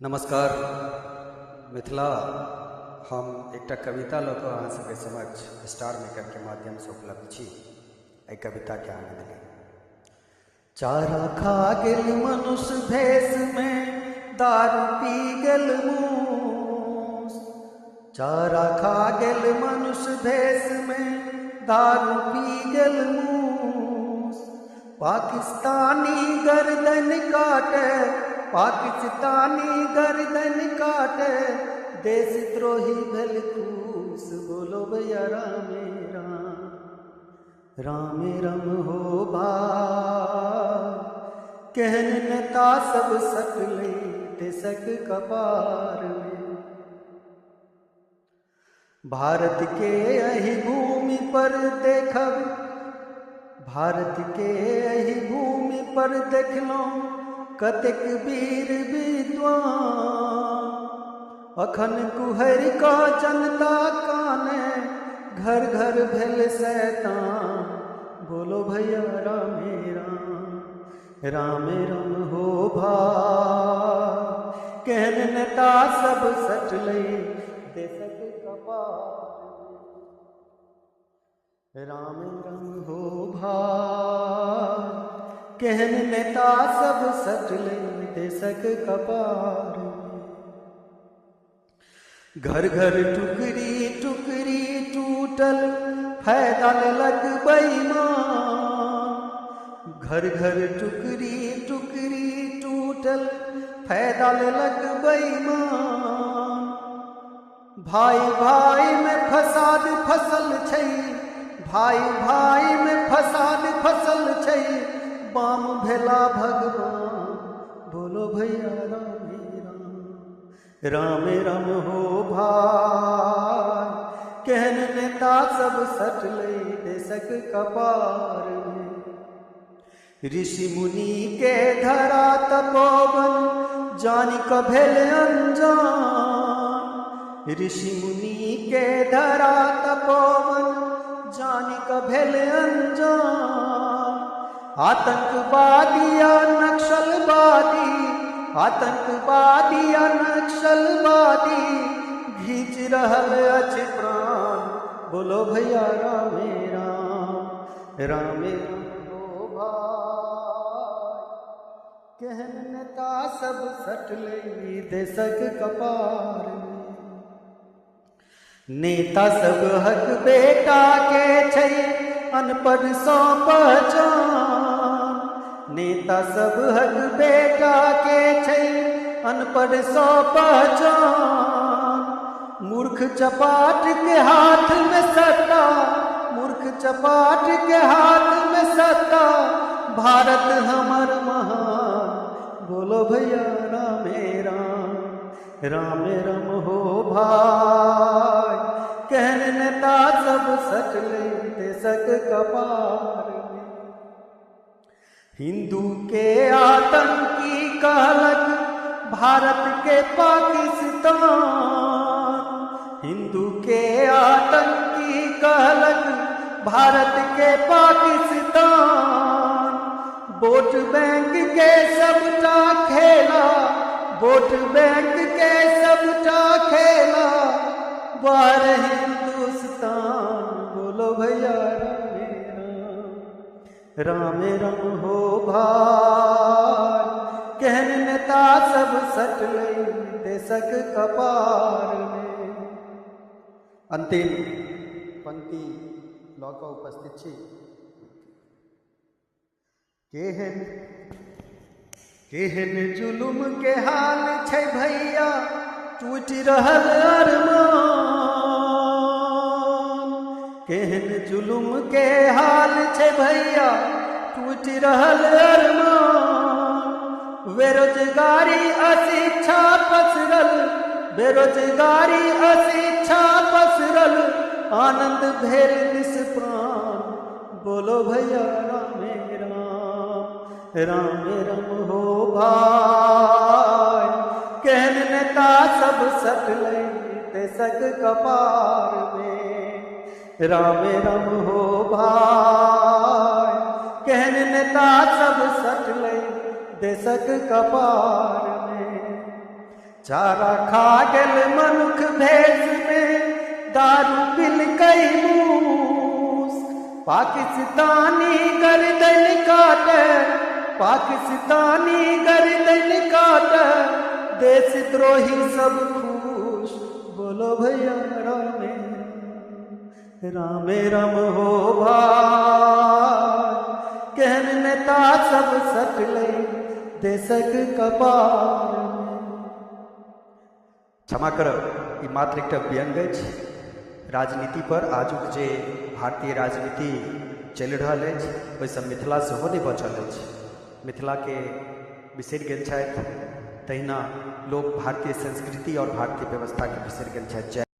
नमस्कार मिथिला। हम एक कविता लऽ कऽ अहाँ सबके समक्ष स्टार मेकर के माध्यम से उपलब्ध छी। एहि कविता के आनंद ली। चारा खा गेल मनुष्य भेष में दारू पी गेल मूस। चारा खा गेल मनुष्य भेष में दारू पी गेल मूस। पाकिस्तानी गर्दन काटे, पाकिस्तानी गर्दन काटे, देशद्रोही भेल खूस। बोलो भैया रामे राम, रामे राम हो भाई। केहन नेता सब सटले देशक कपार में। भारत के एहि भूमि पर देखब, भारत के एहि भूमि पर देखलहुँ कतेक वीर विद्वान। अखन कुहरि का जनता काने, घर घर भेल शैतान। बोलो भैया रामे राम, रामे राम हो भाई। केहन नेता सब सटले देशक कपार। राम राम हो भाई। केहन नेता सब सटले देशक कपार। घर घर टुकड़ी टुकड़ी टूटल, फायदा लेलक बेईमान। घर घर टुकड़ी टुकड़ी टूटल, फायदा लेलक बेईमान। भाई भाई में फसाद फसल छै, भाई भाई में फसाद फसल छै। बाम भेला भगवान। बोलो भैया रामे राम, रामे राम हो भाई। केहन नेता सब सटले देशक कपार में। ऋषि मुनि के धरा तपोवन, जानि क भेल अनजान। ऋषि मुनि के धरा तपोवन, जानि क भेल अनजान। आतंकवादी या नक्सलवादी, आतंकवादी या नक्सलवादी, घीच रहल अछि प्राण। बोलो भैया रामे राम, रामे राम हो भाई। केहन नेता सब सटले देशक कपार में। नेता सब हक बेटा के छै, अनपढ़ सौ पहचान। नेता सब हक बेटा के छै, अनपढ़ सौ पहचान। मूर्ख चपाट के हाथ में सत्ता, मूर्ख चपाट के हाथ में सत्ता। भारत हमर महान। बोलो भैया रामे राम, रामे राम हो भाई। केहन नेता सब सटले देशक कपार में। हिंदू के आतंकी कहलक भारत के पाकिस्तान। हिंदू के आतंकी कहलक भारत के पाकिस्तान। वोट बैंक के सबटा खेला, वोट बैंक के सबटा खेला। बाहर हिंदुस्तान। बोलो भैया रामे राम, रामे राम हो भाई। केहन नेता सब सटले देशक कपार में। अंतिम पंक्ति लऽ कऽ उपस्थित छी। केहन केहन जुलुम के हाल छै भैया, टूटि रहल अरमान। केहन जुलुम के हाल छै भैया, टूटि रहल अरमान। बेरोजगारी अशिक्षा पसरल, बेरोजगारी अशिक्षा पसरल। आनंद भेल निष्प्राण। बोलो भैया रामे राम, रामे राम हो भाई। केहन नेता सब सटले देशक कपार में। रामे राम हो भाई। केहन नेता सब सटले देशक कपार में। चारा खा गेल मनुख भेष में दारू पिल कई मूस। पाकिस्तानी गर्दन काट, पाकिस्तानी गर्दन काट, देशद्रोही सब खुश। बोलो भैया रामे रामे राम हो भाई, केहन नेता सब सकले देशक कपार में। क्षमा करब, ई मात्र एकटा व्यंग अछि राजनीति पर। आजुक जे भारतीय राजनीति चलि रहल अछि ओहिसँ मिथिला सेहो नहि बचल अछि। मिथिला के बिसरि गेल छथि, तहिना लोक भारतीय संस्कृति और भारतीय व्यवस्था के बिसरि गेल छथि।